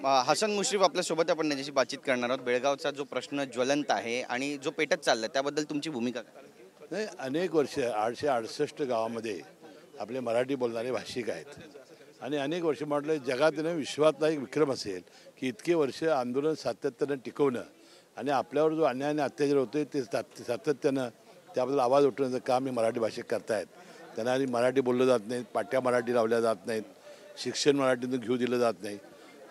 हसन मुश्रीफ आपल्यासोबत आपण त्याच्याशी बातचीत करणार आहोत। बेळगावचा जो प्रश्न ज्वलंत आहे आणि जो पेटत चाललाय त्याबद्दल तुमची भूमिका काय? नाही, अनेक वर्ष 868 गावामध्ये आपले मराठी बोलणारे भाषिक आहेत आणि अनेक वर्ष म्हटलं जगात विश्वातला एक विक्रम असेल की इतके वर्ष आंदोलन सातत्यानं टिकवणं आणि आपल्यावर जो अन्याय आणि अत्याचार होते ते सातत्यानं त्याबद्दल आवाज उठवण्याचं काम हे मराठी भाषिक करतायत। त्यांना आणि मराठी बोललं जात नाहीत, पाट्या मराठी लावल्या जात नाहीत, शिक्षण मराठीतून घेऊ दिलं जात नाही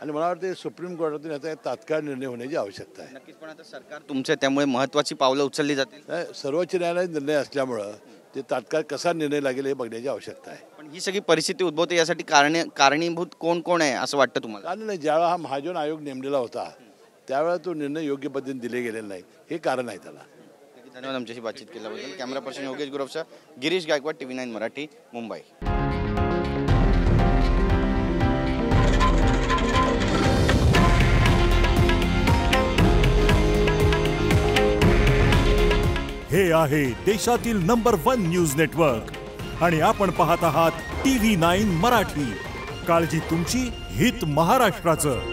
आणि मला वाटतं सुप्रीम कोर्टातून याचा तात्काळ निर्णय होण्याची आवश्यकता आहे। नक्कीच, पण आता सरकार तुमच्या त्यामुळे महत्त्वाची पावलं उचलली जातील। सर्वोच्च न्यायालयाचा निर्णय असल्यामुळं ते तात्काळ कसा निर्णय लागेल हे बघण्याची आवश्यकता आहे। पण ही सगळी परिस्थिती उद्भवते यासाठी कारणीभूत कोण कोण आहे असं वाटतं तुम्हाला? कारण नाही, ज्यावेळा हा महाजन आयोग नेमलेला होता त्यावेळेला तो निर्णय योग्य पद्धतीने दिले गेलेला नाही, हे कारण आहे त्याला। धन्यवाद आमच्याशी बातचीत केल्याबद्दल। कॅमेरा पर्सन योगेश गुरवचा, गिरीश गायकवाड, TV9 मराठी, मुंबई। हे आहे देशातील नंबर 1 न्यूज नेटवर्क आणि आपण पाहत आहात TV9 मराठी। काळजी तुमची, हित महाराष्ट्राचं।